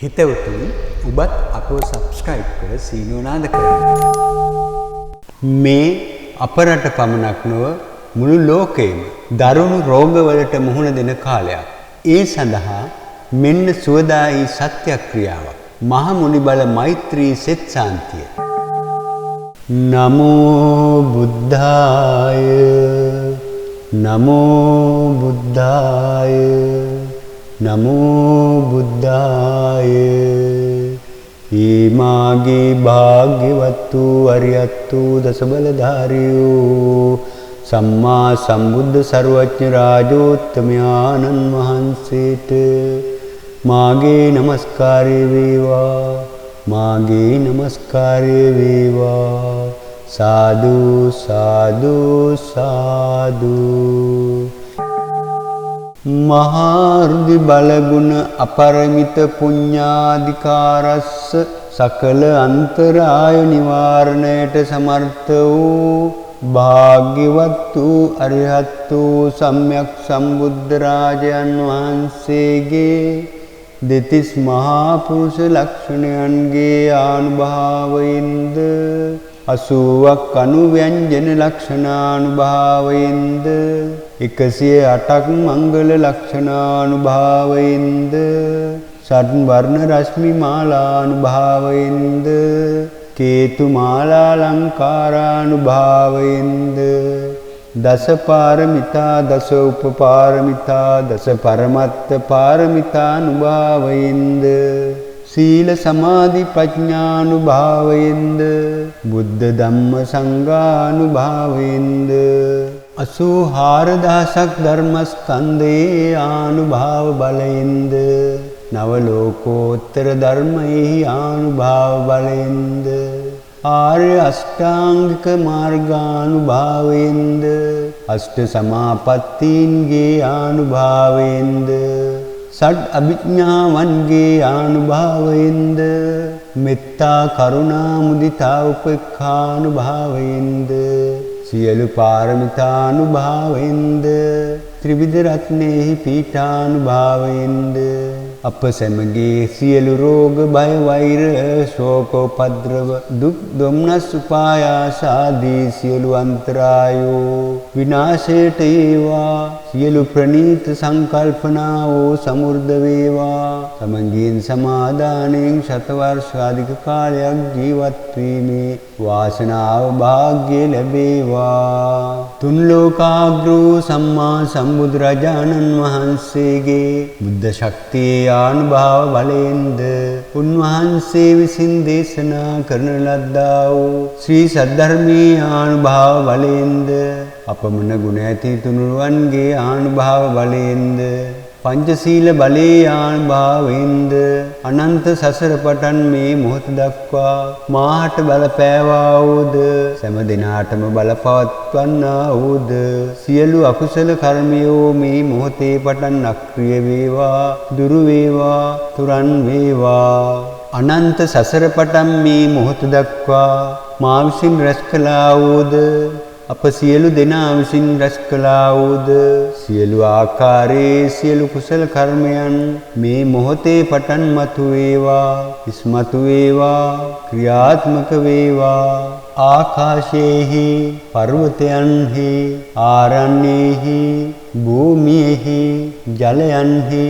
හිතවතුනි ඔබත් අපව සබ්ස්ක්‍රයිබ් කර සීනුව නාද කරන්න. මේ අප රට පමණක් නොව මුළු ලෝකයේම දරුණු රෝගවලට මුහුණ දෙන කාලයක්. ඒ සඳහා මෙන්න සුවදායී සත්‍යක්‍රියාවක්. මහා මුනිබල මෛත්‍රී සෙත් ශාන්තිය. නමෝ බුද්ධාය නමෝ බුද්ධාය නමෝ බුද්ධාය. ඊමාගේ භාග්‍යවත් වූ අරියත් වූ දසබලධාරියෝ සම්මා සම්බුද්ධ සර්වඥ රාජෝත්තමයාණන් වහන්සේට මාගේ නමස්කාරය වේවා, මාගේ නමස්කාරය වේවා. සාදු සාදු සාදු. මහාර්ධි බලගුණ අපරමිත පුඤ්ඤාධිකාරස්ස සකල අන්තරාය නිවාරණයට සමර්ථ වූ භාග්‍යවත් වූ අරිහත් වූ සම්්‍යක් සම්බුද්ධ රාජයන් වහන්සේගේ දෙතිස් මහා පුරුෂ ලක්ෂණයන්ගේ ආනුභාවයෙන්ද 80ක් අනුව්‍යංජන ලක්ෂණානුභාවයෙන්ද 108ක් මංගල ලක්ෂණානුභාවයෙන්ද ෂඩ් වර්ණ රශ්මි මාලානුභාවයෙන්ද කේතු මාලා අලංකාරානුභාවයෙන්ද දස පාරමිතා දස උපපාරමිතා දස පරමත්ත පාරමිතානුභාවයෙන්ද සීල සමාධි ප්‍රඥානුභාවයෙන්ද බුද්ධ ධම්ම සංඝානුභාවයෙන්ද 84000ක් ධර්මස්කන්ධයේ ආනුභාව බලයෙන්ද නව ලෝකෝත්තර ධර්මයේ ආනුභාව බලයෙන්ද ආර්ය අෂ්ටාංගික මාර්ගානුභාවයෙන්ද අෂ්ට සමාපත්තීන්ගේ ආනුභාවයෙන්ද ෂඩ් අභිඥාවන්ගේ ආනුභාවයෙන්ද මෙත්තා කරුණා මුදිතා උපේක්ඛානුභාවයෙන්ද සියලු පාරමිතානුභාවයෙන්ද ත්‍රිවිධ රත්නේහි පීඨානුභාවයෙන්ද අප සැමගේ සියලු රෝග බය වෛර ශෝක උපද්‍රව දුක් දුම්නස් උපායාස ආදී සියලු අන්තරායෝ විනාශයට ඒවා සියලු ප්‍රණීත සංකල්පනාවෝ සමුර්ධ වේවා සමගින් සමාදානයෙන් ශතවර්ෂාධික කාලයක් ජීවත් වීමේ වාසනාව භාග්‍ය ලැබේවා. තුන් ලෝකාග්‍රෝ සම්මා සම්බුදුරජාණන් වහන්සේගේ බුද්ධ ශක්තියේ ආනුභාව බලයෙන්ද උන්වහන්සේ විසින් දේශනා කරන ලද්දා වූ ශ්‍රී සද්ධර්මයේ ආනුභාව බලයෙන්ද අපමණ ගුණ ඇති තුනුරුවන්ගේ ආනුභාව බලයෙන්ද පංචශීල බලයේ ආනුභාවයෙන්ද අනන්ත සසර පටන් මේ මොහොත දක්වා මාහට බලපෑවා වූද සෑම දිනාටම බලපවත්වන්නා වූද සියලු අකුසල කර්මයෝ මේ මොහොතේ පටන් අක්‍රිය වේවා දුරු වේවා තුරන් වේවා. අනන්ත සසර පටන් මේ මොහොත දක්වා මා විසින් රැස් කළා වූද අප සියලු දෙනා විසින් රැස් කළා වූද සියලු ආකාරයේ සියලු කුසල කර්මයන් මේ මොහොතේ පටන් මතු වේවා ඉස්මතු වේවා ක්‍රියාත්මක වේවා. ආකාශයේහි පර්වතයන්හි ආරණ්‍යෙහි භූමියෙහි ජලයන්හි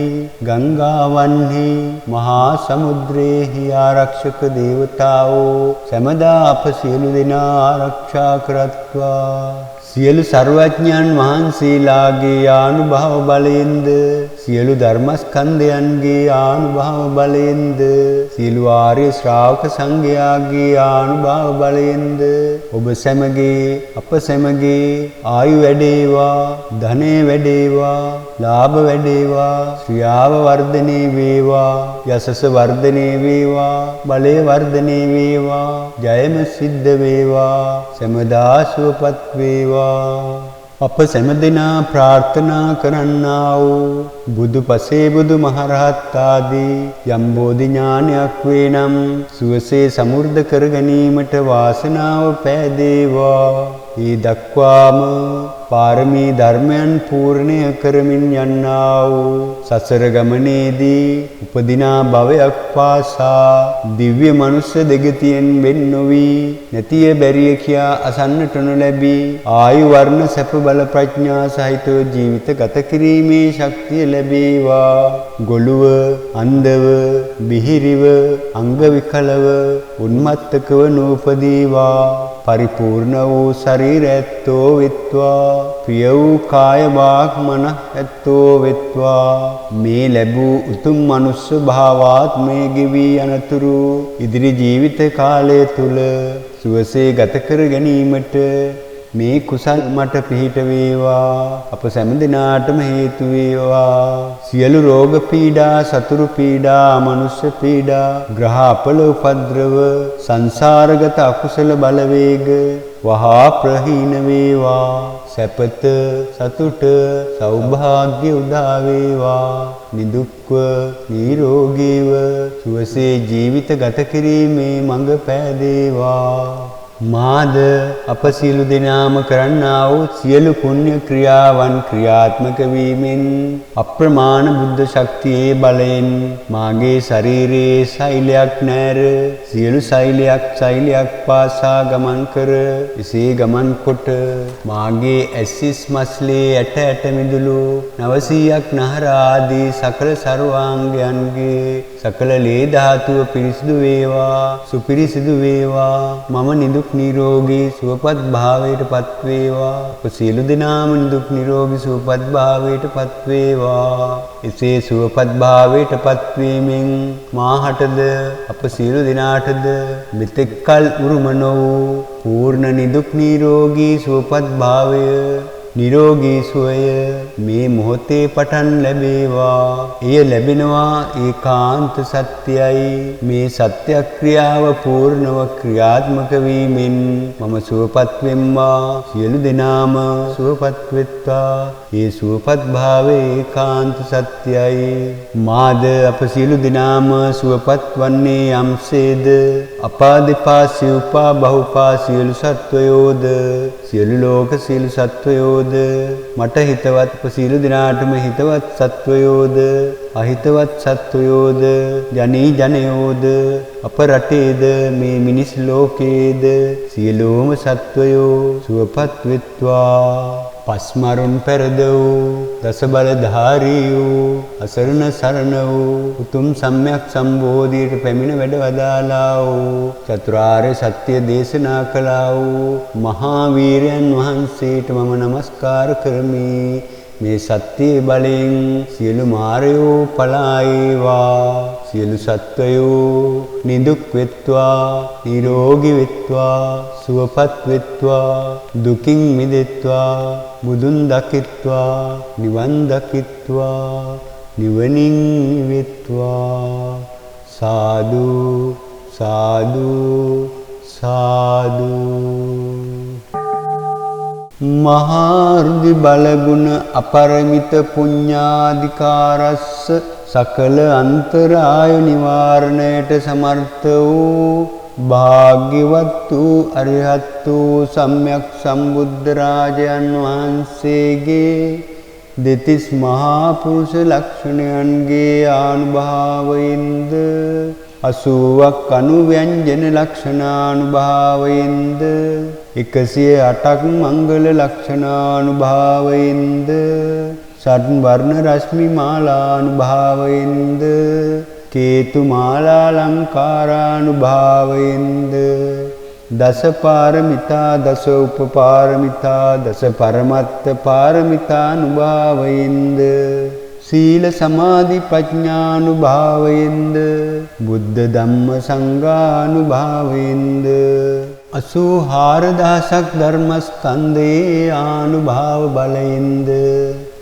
ගංගාවන්හි මහා සමුද්‍රයේහි ආරක්ෂක දේවතාවෝ සමදා අප සියලු දෙනා ආරක්ෂා කරත්වා. සියලු සර්වඥයන් වහන්සේලාගේ ආනුභාව බලයෙන්ද සියලු ධර්මස්කන්ධයන්ගේ ආනුභාව බලයෙන්ද සියලු ආර්ය ශ්‍රාවක සංඝයාගේ ආනුභාව බලයෙන්ද ඔබ සැමගේ අප සැමගේ ආයු වැඩේවා ධනෙ වැඩේවා ලාභ වැඩේවා ශ්‍රියාව වර්ධනය වේවා යසස වර්ධනය වේවා බලය වර්ධනය වේවා ජයම සිද්ධ වේවා සැමදා සුවපත් වේවා. අප සැමදෙනා ප්‍රාර්ථනා කරන්නා වූ බුදු පසේ බුදු මහරහත් ආදී යම් බෝධි ඥානයක් වේ නම් සුවසේ සමෘද්ධ කර ගැනීමට වාසනාව පෑදේවා. ඒ දක්වාම පාරමී ධර්මයන් පූර්ණය කරමින් යන්නා වූ සසර ගමනේදී උපදිනා භවයක් පාසා දිව්‍ය මනුෂ්‍ය දෙගතියෙන් වෙන් නොවි නැතිය බැරිය කියා අසන්නට නොලැබී ආයු වර්ණ සැප බල ප්‍රඥා සහිතව ජීවිත ගත කිරීමේ ශක්තිය ලැබේවා. ගොළුව අන්ධව බිහිරිව අංග විකලව උන්මත්තකව නූපදීවා. පරිපූර්ණ වූ ශරීර ඇත්තෝ වෙත්වා. ප්‍රිය වූ කාය වාග් මන ඇත්තෝ වෙත්වා. මේ ලැබූ උතුම් මනුෂ්‍ය භාවාත්මය ගෙවී අනතුරු ඉදිරි ජීවිත කාලය තුල සුවසේ ගත කර ගැනීමට මේ කුසල් මට පිහිට වේවා. අප සෑම දිනාටම හේතු වේවා. සියලු රෝග පීඩා, සතුරු පීඩා, අමනුෂ්‍ය පීඩා, ග්‍රහ අපල උපද්‍රව, සංසාරගත අකුසල බලවේග වහා ප්‍රහීන වේවා. සැපත, සතුට, සෞභාග්‍ය උදා වේවා. නිදුක්ව නිරෝගීව සුවසේ ජීවිත ගත කිරීමේ මඟ පෑදේවා. මාද අප සියලු දෙනාම කරන්නා වූ සියලු පුණ්‍ය ක්‍රියාවන් ක්‍රියාත්මක වීමෙන් අප්‍රමාණ බුද්ධ ශක්තියේ බලයෙන් මාගේ ශරීරයේ සෛලයක් නැර සියලු සෛලයක් පාසා ගමන් කර එසේ ගමන් කොට මාගේ ඇසිස් මස්ලේ ඇට මිදුළු 900ක් නහර ආදී සකල සර්වාංගයන්ගේ සකල ලේ ධාතුව පිරිසිදු වේවා, සුපිරිසිදු වේවා. මම නිදුක් නිරෝගී සුවපත් භාවයට පත් වේවා. අප සියලු දෙනාම නිදුක් නිරෝගී සුවපත් භාවයට පත් වේවා. එසේ සුවපත් භාවයට පත් වීමෙන් මාහටද අප සියලු දෙනාටද මෙතෙක් කල් උරුම නො වූ පූර්ණ නිදුක් නිරෝගී සුවපත් භාවය නිරෝගී සුවය මේ මොහොතේ පටන් ලැබේවා. එය ලැබෙනවා ඒකාන්ත සත්‍යයි. මේ සත්‍යක්‍රියාව පූර්ණව ක්‍රියාත්මක වීමෙන් මම සුවපත් වෙම්මා. සියලු දෙනාම සුවපත් වෙත්වා. ඒ සුවපත් භාවයේ ඒකාන්ත සත්‍යයි. මාද අප සියලු දෙනාම සුවපත් වන්නේ යම්සේද අපාදිපා සිව්පා බහුපා සියලු සත්වයෝද සියලු ලෝක සියලු සත්වයෝද මට හිතවත් සියලු දිනාටම හිතවත් සත්වයෝද අහිතවත් සත්වයෝද ජනී ජනයෝද අප රටේද මේ මිනිස් ලෝකයේද සියලුම සත්වයෝ සුවපත් වෙත්වා. පස්මරුන් පෙරද වූ දස බලධාරී වූ අසරණ සරණ වූ උතුම් සම්්‍යක් සම්බෝධියට පැමිණ වැඩ වදාලා වූ චතුරාර්ය සත්‍ය දේශනා කළා වූ මහා වීරයන් වහන්සේට මම නමස්කාර කරමි. මේ සත්‍ය බලයෙන් සියලු මාරයෝ පලා ඒවා. සියලු සත්වයෝ නිදුක් වෙත්වා, නිරෝගී වෙත්වා, සුවපත් වෙත්වා, දුකින් මිදෙත්වා, බුදුන් දකිත්වා, නිවන් දකිත්වා, නිවනින් නිවෙත්වා. සාදු සාදු සාදු. මහාර්ධි බලගුණ අපරමිත පුඤ්ඤාධිකාරස්ස සකල අන්තරාය නිවාරණයට සමර්ථ වූ භාග්‍යවත් වූ අරිහත් වූ සම්්‍යක් සම්බුද්ධ රාජයන් වහන්සේගේ දෙතිස් මහා පුරුෂ ලක්ෂණයන්ගේ ආනුභාවයෙන්ද 80ක් අනුව්‍යංජන ලක්ෂණානුභාවයෙන්ද 108ක් මංගල ලක්ෂණානුභාවයෙන්ද ෂඩ් වර්ණ රශ්මි මාලානුභාවයෙන්ද කේතු මාලා ලංකාරානුභාවයෙන්ද දස පාරමිතා දස උපපාරමිතා දස පරමත්ත පාරමිතානුභාවයෙන්ද සීල සමාධි ප්‍රඥානුභාවයෙන්ද බුද්ධ ධම්ම සංඝානුභාවයෙන්ද 84000ක් ධර්මස්කන්ධයේ ආනුභාව බලයෙන්ද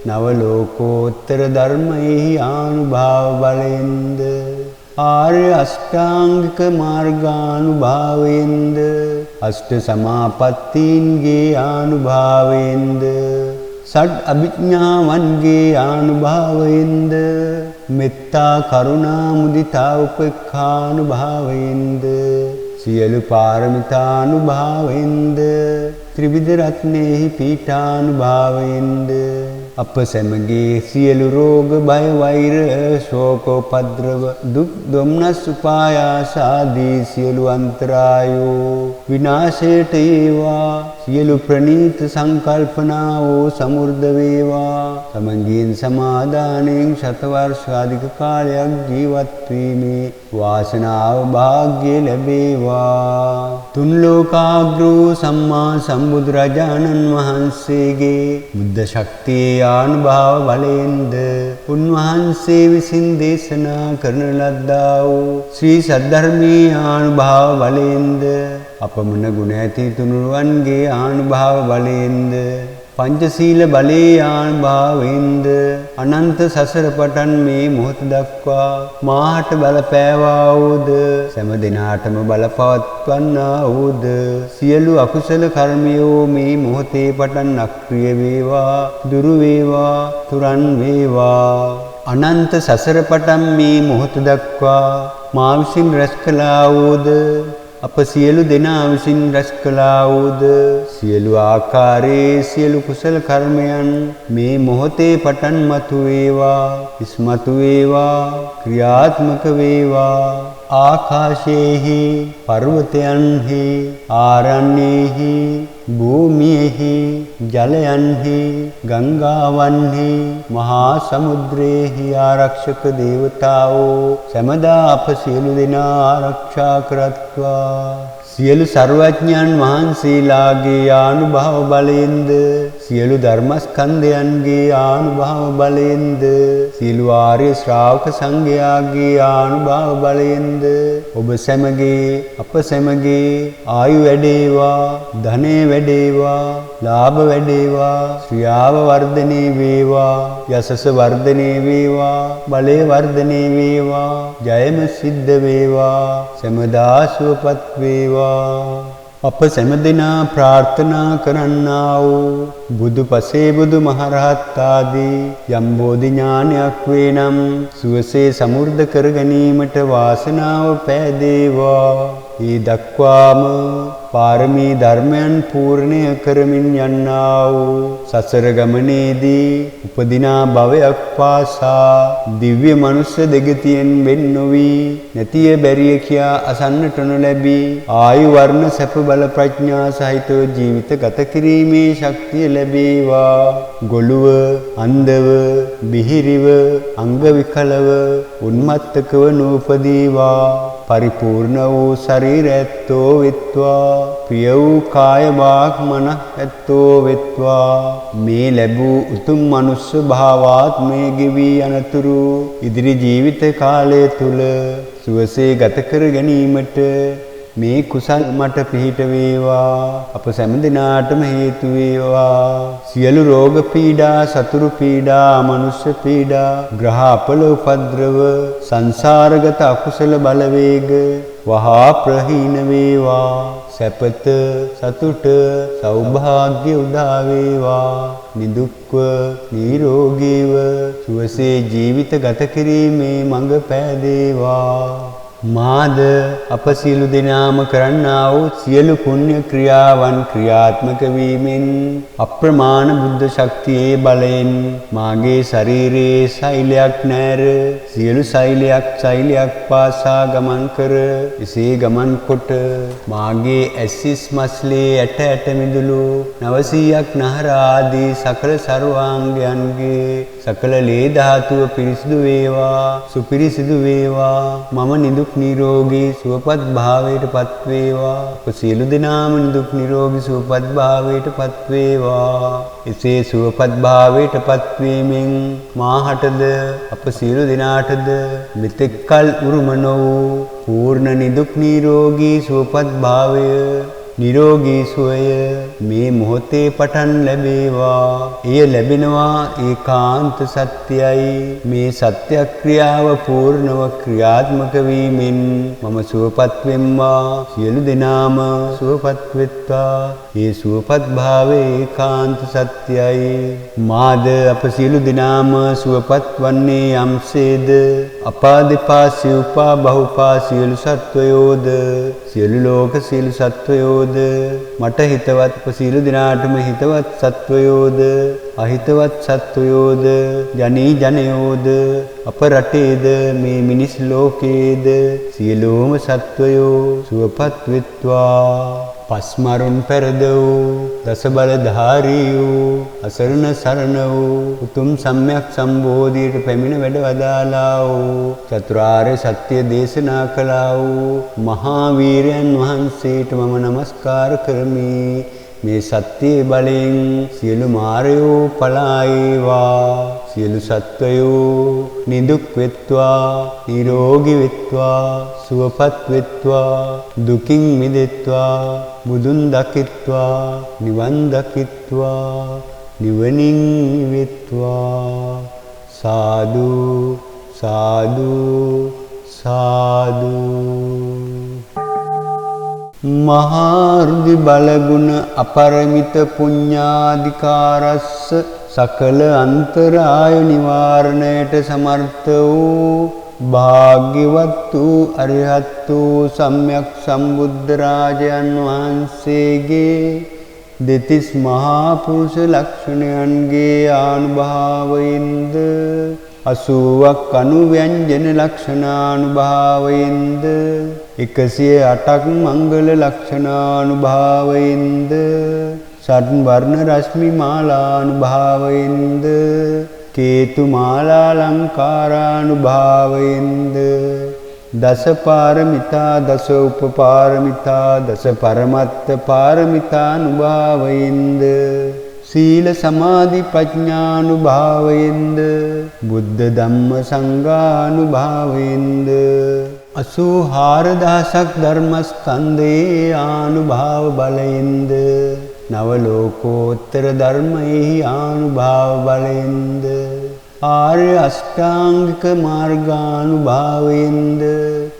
නව ලෝකෝත්තර ධර්මයේ ආනුභාව බලයෙන්ද ආර්ය අෂ්ටාංගික මාර්ගානුභාවයෙන්ද අෂ්ට සමාපත්තීන්ගේ ආනුභාවයෙන්ද සඩ් අභිඥාවන්ගේ ආනුභාවයෙන්ද මෙත්තා කරුණා මුදිතා උපේක්ඛානුභාවයෙන්ද සියලු පාරමිතානුභාවයෙන්ද ත්‍රිවිධ රත්නෙහි පීඨානුභාවයෙන්ද අප සැමගේ සියලු රෝග බය වෛර ශෝක උපද්‍රව දුක් දුම්නස් උපායාස ආදී සියලු අන්තරායෝ විනාශයට ඒවා සියලු ප්‍රණීත සංකල්පනාවෝ සමුර්ධ වේවා සමගියෙන් සමාදානයෙන් ශතවර්ෂාධික කාලයක් ජීවත් වීමේ වාසනාව භාග්‍ය ලැබේවා තුන් ලෝකාග්‍රෝ සම්මා සම්බුදුරජාණන් වහන්සේගේ බුද්ධ ශක්තියේ ආනුභාව බලයෙන්ද උන්වහන්සේ විසින් දේශනා කරන ලද්දා වූ ශ්‍රී සද්ධර්මයේ ආනුභාව බලයෙන්ද අපමණ ගුණ ඇති තුනුරුවන්ගේ ආනුභාව බලයෙන්ද පංචශීල බලයේ ආනුභාවයෙන්ද අනන්ත සසර පටන් මේ මොහොත දක්වා මාහට බලපෑවා වූද සෑම දිනාටම බලපවත්වන්නා වූද සියලු අකුසල කර්මයෝ මේ මොහොතේ පටන් අක්‍රිය වේවා දුරු වේවා තුරන් වේවා අනන්ත සසර පටන් මේ මොහොත දක්වා මා විසින් රැස් කළා වූද අප සියලු දෙනා විසින් රැස් කළා වූද සියලු ආකාරයේ සියලු කුසල කර්මයන් මේ මොහොතේ පටන් මතු වේවා ඉස්මතු වේවා ක්‍රියාත්මක වේවා ආකාශයේහි පර්වතයන්හි ආරණ්‍යෙහි භූමියෙහි ජලයන්හි ගංගාවන්හි මහා සමුද්‍රයේහි ආරක්ෂක දේවතාවෝ සමදා අප සියලු දෙනා ආරක්ෂා කරත්වා සියලු සර්වඥයන් වහන්සේලාගේ ආනුභාව බලයෙන්ද සියලු ධර්මස්කන්ධයන්ගේ ආනුභාව බලයෙන්ද සියලු ආර්ය ශ්‍රාවක සංඝයාගේ ආනුභාව බලයෙන්ද ඔබ සැමගේ අප සැමගේ ආයු වැඩේවා ධනෙ වැඩේවා ලාභ වැඩේවා ශ්‍රියාව වර්ධනය වේවා යසස වර්ධනය වේවා බලය වර්ධනය වේවා ජයම සිද්ධ වේවා සැමදා සුවපත් වේවා අප සෑම දෙනා ප්‍රාර්ථනා කරන්නා වූ බුදු පසේ බුදු මහරහත් ආදී යම් බෝධි ඥානයක් වේ නම් සුවසේ සමෘද්ධ කර ගැනීමට වාසනාව පෑදේවා ඒ දක්වාම පාරමී ධර්මයන් පූර්ණය කරමින් යන්නා වූ සසර ගමනේදී උපදිනා භවයක් පාසා දිව්‍ය මනුෂ්‍ය දෙගතියෙන් වෙන් නොවි නැතිය බැරිය කියා අසන්නට නොලැබී ආයු වර්ණ සැප බල ප්‍රඥා සහිතව ජීවිත ගත කිරීමේ ශක්තිය ලැබේවා ගොළුව අන්ධව බිහිරිව අංග විකලව උන්මත්තකව නූපදීවා පරිපූර්ණ වූ ශරීර ඇත්තෝ වෙත්වා ප්‍රිය වූ කාය වාග් මන ඇත්තෝ වෙත්වා මේ ලැබූ උතුම් මනුෂ්‍ය භාවාත්මය ගෙවි අනතුරු ඉදිරි ජීවිත කාලය තුල සුවසේ ගත කර ගැනීමට මේ කුසල් මට පිහිට වේවා අප සෑම දිනාටම හේතු වේවා සියලු රෝග පීඩා සතුරු පීඩා අමනුෂ්‍ය පීඩා ග්‍රහ අපල උපද්‍රව සංසාරගත අකුසල බලවේග වහා ප්‍රහීන වේවා සැපත සතුට සෞභාග්‍ය උදා වේවා නිදුක්ව නිරෝගීව සුවසේ ජීවිත ගත කිරීමේ මඟ පෑදේවා මාද අප සියලු දෙනාම කරන්නා වූ සියලු පුණ්‍ය ක්‍රියාවන් ක්‍රියාත්මක වීමෙන් අප්‍රමාණ බුද්ධ ශක්තියේ බලයෙන් මාගේ ශරීරයේ සෛලයක් නැර සියලු සෛලයක් පාසා ගමන් කර එසේ ගමන් කොට මාගේ ඇසිස් මස්ලේ ඇට මිදුළු 900ක් නහර ආදී සකල සර්වාංගයන්ගේ සකල ලේ ධාතුව පිරිසිදු වේවා සුපිරිසිදු වේවා මම නිදුක් නිරෝගී සුවපත් භාවයට පත් වේවා අප සියලු දෙනාම නිදුක් නිරෝගී සුවපත් භාවයට පත් වේවා එසේ සුවපත් භාවයට පත් වීමෙන් මාහටද අප සියලු දෙනාටද මෙතෙක් කල උරුම නො වූ පූර්ණ නිදුක් නිරෝගී සුවපත් භාවය නිරෝගී සුවය මේ මොහොතේ පටන් ලැබේවා එය ලැබෙනවා ඒකාන්ත සත්‍යයි මේ සත්‍යක්‍රියාව පූර්ණව ක්‍රියාත්මක වීමෙන් මම සුවපත් වෙම්වා සියලු දෙනාම සුවපත් වෙත්වා ඒ සුවපත් භාවයේ ඒකාන්ත සත්‍යයි මාද අප සියලු දෙනාම සුවපත් වන්නේ යම්සේද අපාදිපා සිව්පා බහුපා සියලු සත්වයෝද සියලු ලෝක සියලු සත්වයෝ සත්වයෝද මට හිතවත් සියලු දෙනාටම හිතවත් සත්වයෝද අහිතවත් සත්වයෝද ජනී ජනයෝද අප රටේද මේ මිනිස් ලෝකයේද සියලුම සත්වයෝ සුවපත් වෙත්වා පස්මරුන් පෙරද වූ දස බලධාරී වූ අසරණ සරණ වූ උතුම් සම්‍යක් සම්බෝධියට පැමිණ වැඩ වදාලා වූ චතුරාර්ය සත්‍ය දේශනා කළා වූ මහා වීරයන් වහන්සේට මම නමස්කාර කරමි. මේ සත්‍ය බලෙන් සියලු මාරයෝ පලා ඒවා සියලු සත්වයෝ නිදුක් වෙත්වා නිරෝගී වෙත්වා සුවපත් වෙත්වා දුකින් මිදෙත්වා බුදුන් දකිත්වා නිවන් දකිත්වා නිවනින් නිවෙත්වා සාදු සාදු සාදු. මහාර්ධි බලගුණ අපරමිත පුඤ්ඤාධිකාරස්ස සකල අන්තරාය නිවාරණයට සමර්ථ වූ භාග්‍යවත් වූ අරිහත් වූ සම්්‍යක් සම්බුද්ධ රාජයන් වහන්සේගේ දෙතිස් මහා පුරුෂ ලක්ෂණයන්ගේ ආනුභාවයෙන්ද 80ක් අනුව්‍යංජන ලක්ෂණානුභාවයෙන්ද 108ක් මංගල ලක්ෂණානුභාවයෙන්ද ෂඩ් වර්ණ රශ්මි මාලානුභාවයෙන්ද කේතු මාලා අලංකාරානුභාවයෙන්ද දස පාරමිතා දස උපපාරමිතා දස පරමත්ත පාරමිතානුභාවයෙන්ද සීල සමාධි ප්‍රඥානුභාවයෙන්ද බුද්ධ ධම්ම සංඝානුභාවයෙන්ද 84000ක් ධර්මස්කන්ධේ ආනුභාව බලයෙන්ද නව ලෝකෝත්තර ධර්මයේ ආනුභාව බලයෙන්ද ආර්ය අෂ්ටාංගික මාර්ගානුභාවයෙන්ද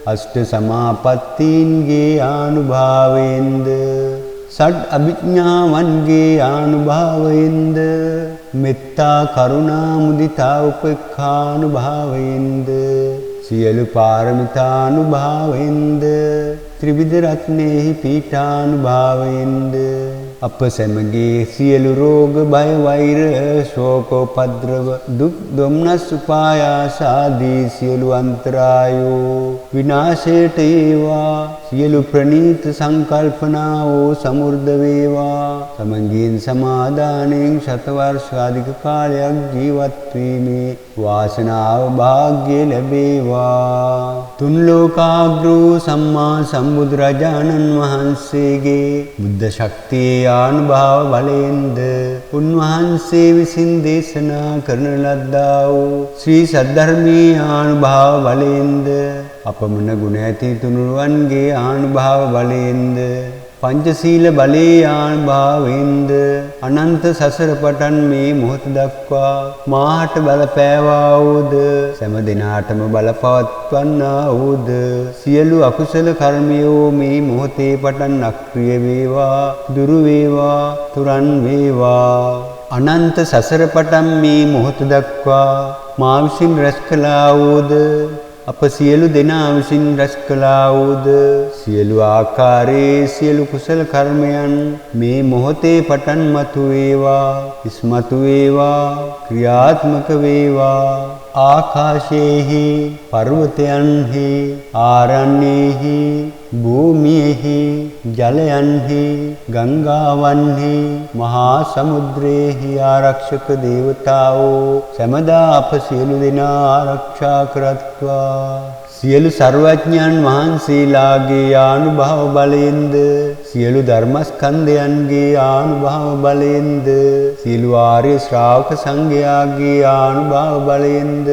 අෂ්ට සමාපත්තීන්ගේ ආනුභාවයෙන්ද සඩ් අභිඥාවන්ගේ ආනුභාවයෙන්ද මෙත්තා කරුණා මුදිතා උපේක්ඛානුභාවයෙන්ද සියලු පාරමිතානුභාවයෙන්ද ත්‍රිවිධ රත්නේහි පීඨානුභාවයෙන්ද අප සැමගේ සියලු රෝග බය වෛර ශෝකෝපද්‍රව දුක් දුම්නස් උපායාස ආදී සියලු අන්තරායෝ විනාශයට ඒවා සියලු ප්‍රණීත සංකල්පනාවෝ සමුර්ධ වේවා සමංගීන් සමාදානයෙන් ශතවර්ෂාධික කාලයක් ජීවත් වීමේ වාසනාව වාග්ය ලැබේවා. තුන් ලෝකාග්‍රෝ සම්මා සම්බුදුරජාණන් වහන්සේගේ බුද්ධ ශක්තියේ ආනුභාව බලයෙන්ද උන්වහන්සේ විසින් දේශනා කරන ලද්දා වූ ශ්‍රී සද්ධර්මයේ ආනුභාව බලයෙන්ද අපමණ ගුණ ඇති තුනුරුවන්ගේ ආනුභාව බලයෙන්ද පංචශීල බලයේ ආනුභාවයෙන්ද අනන්ත සසර පටන් මේ මොහොත දක්වා මාහට බලපෑවා වූද සෑම දිනාටම බලපවත්වන්නා වූද සියලු අකුසල කර්මයෝ මේ මොහොතේ පටන් අක්‍රිය වේවා දුරු වේවා තුරන් වේවා අනන්ත සසර පටන් මේ මොහොත දක්වා මා විසින් රැස් කළා වූද අප සියලු දෙනා විසින් රැස් කළා වූද සියලු ආකාරයේ සියලු කුසල කර්මයන් මේ මොහොතේ පටන් මතු වේවා ඉස්මතු වේවා ක්‍රියාත්මක වේවා ආකාශයේහි පර්වතයන්හි ආරණ්‍යෙහි භූමියෙහි ජලයන්හි ගංගාවන්හි මහා සමුද්‍රයේහි ආරක්ෂක දේවතාවෝ සමදා අප සියලු දෙනා ආරක්ෂා කරත්වා සියලු සර්වඥයන් වහන්සේලාගේ ආනුභාව බලයෙන්ද සියලු ධර්මස්කන්ධයන්ගේ ආනුභාව බලයෙන්ද සියලු ආර්ය ශ්‍රාවක සංඝයාගේ ආනුභාව බලයෙන්ද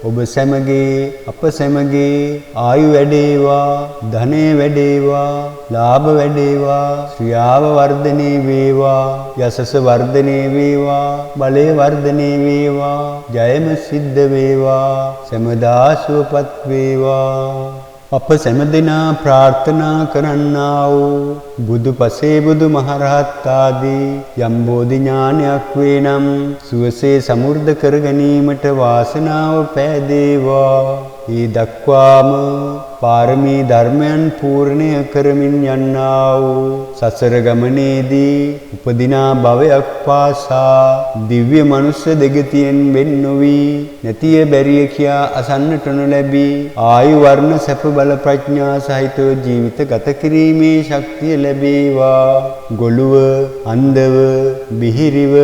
ඔබ සැමගේ අප සැමගේ ආයු වැඩේවා ධනෙ වැඩේවා ලාභ වැඩේවා ශ්‍රියාව වර්ධනය වේවා යසස වර්ධනය වේවා බලය වර්ධනය වේවා ජයම සිද්ධ වේවා සමදා සුවපත් වේවා අප සෑම දෙනා ප්‍රාර්ථනා කරන්නා වූ බුදු පසේ බුදු මහරහත් ආදී යම් බෝධි ඥානයක් වේ නම් සුවසේ සමෘද්ධ කර ගැනීමට වාසනාව පෑදේවා. ඒ දක්වාම පාරමී ධර්මයන් පූර්ණය කරමින් යන්නා වූ සසර ගමනේදී උපදිනා භවයක් පාසා දිව්‍ය මනුෂ්‍ය දෙගතියෙන් වෙන් නොවි නැතිය බැරිය කියා අසන්නට නොලැබී ආයු වර්ණ සැප බල ප්‍රඥා සහිතව ජීවිත ගත කිරීමේ ශක්තිය ලැබේවා. ගොළුව අන්ධව බිහිරිව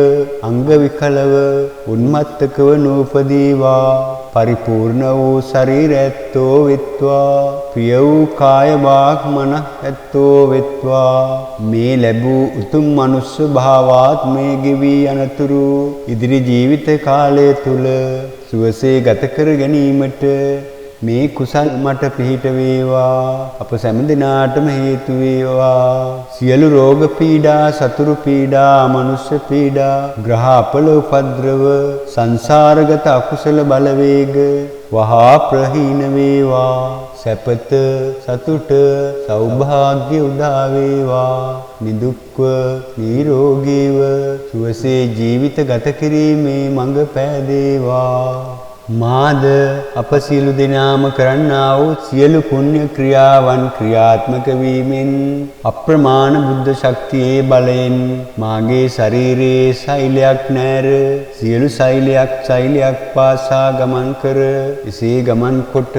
අංග විකලව උන්මත්තකව නූපදීවා. පරිපූර්ණ වූ ශරීර ඇත්තෝ වෙත්වා. ප්‍රිය වූ කාය වාග් මනස් ඇත්තෝ වෙත්වා. මේ ලැබූ උතුම් මනුෂ්‍ය භාවාත්මය ගෙවී යනතුරු ඉදිරි ජීවිත කාලය තුල සුවසේ ගත කර ගැනීමට මේ කුසල් මට පිහිට වේවා. අප සෑම දිනාටම හේතු වේවා. සියලු රෝග පීඩා, සතුරු පීඩා, මනුෂ්‍ය පීඩා, ග්‍රහ අපල උපද්‍රව, සංසාරගත අකුසල බලවේග වහා ප්‍රහීන වේවා. සැපත, සතුට, සෞභාග්‍ය උදා වේවා. නිදුක්ව නිරෝගීව සුවසේ ජීවිත ගත කිරීමේ මඟ පෑදේවා. මාද අප සියලු දෙනාම කරන්නා වූ සියලු පුණ්‍ය ක්‍රියාවන් ක්‍රියාත්මක වීමෙන් අප්‍රමාණ බුද්ධ ශක්තියේ බලයෙන් මාගේ ශරීරයේ සෛලයක් නැර සියලු සෛලයක් පාසා ගමන් කර එසේ ගමන් කොට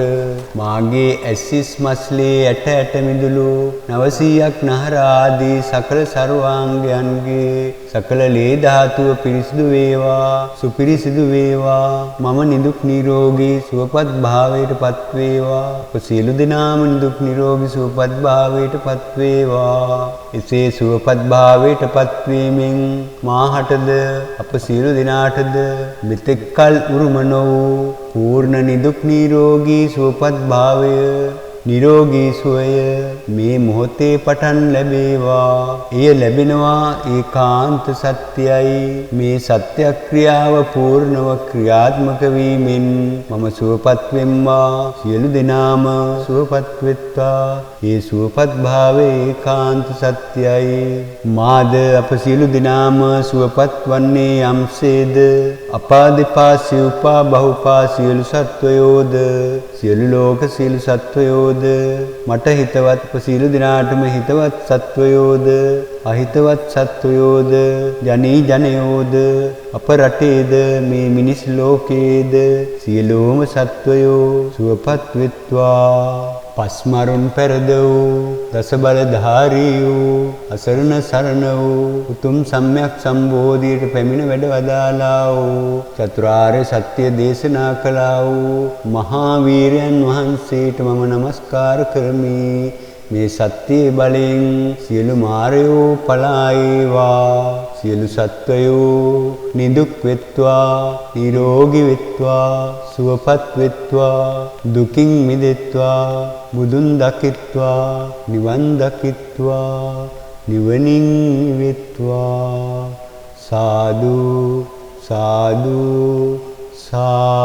මාගේ ඇසිස් මස්ලේ ඇට මිදුළු 900ක් නහර ආදී සකල සර්වාංගයන්ගේ සකල ලේ ධාතුව පිරිසිදු වේවා, සුපිරිසිදු වේවා. මම නිදුක් නිරෝගී සුවපත් භාවයට පත් වේවා. අප සියලු දෙනාම නිදුක් නිරෝගී සුවපත් භාවයට පත් වේවා. එසේ සුවපත් භාවයට පත් වීමෙන් මාහටද අප සියලු දෙනාටද මෙතෙක් කල උරුම වූ පූර්ණ නිදුක් නිරෝගී සුවපත් භාවය නිරෝගී සුවය මේ මොහොතේ පටන් ලැබේවා. එය ලැබෙනවා ඒකාන්ත සත්‍යයි. මේ සත්‍යක්‍රියාව පූර්ණව ක්‍රියාත්මක වීමෙන් මම සුවපත් වෙම්මා. සියලු දෙනාම සුවපත් වෙත්වා. ඒ සුවපත් භාවයේ ඒකාන්ත සත්‍යයි. මාද අප සියලු දෙනාම සුවපත් වන්නේ යම්සේද අපාදිපා සිව්පා බහුපා සියලු සත්වයෝද සියලු ලෝක සියලු සත්වයෝද මට හිතවත් සියලු දිනාටම හිතවත් සත්වයෝද අහිතවත් සත්වයෝද ජනී ජනයෝද අප රටේද මේ මිනිස් ලෝකයේද සියලුම සත්වයෝ සුවපත් වෙත්වා. පස්මරුන් පෙරද වූ දස බලධාරී වූ අසරණ සරණ වූ උතුම් සම්්‍යක් සම්බෝධියට පැමිණ වැඩ වදාලා වූ චතුරාර්ය සත්‍ය දේශනා කළා වූ මහා වීරයන් වහන්සේට මම නමස්කාර කරමි. මේ සත්‍ය බලෙන් සියලු මාරයෝ පලා ඒවා. සියලු සත්වයෝ නිදුක් වෙත්වා, නිරෝගී වෙත්වා, සුවපත් වෙත්වා, දුකින් මිදෙත්වා, බුදුන් දකිත්වා, නිවන් දකිත්වා, නිවනින් වෙත්වා. සාදු සාදු සාදු.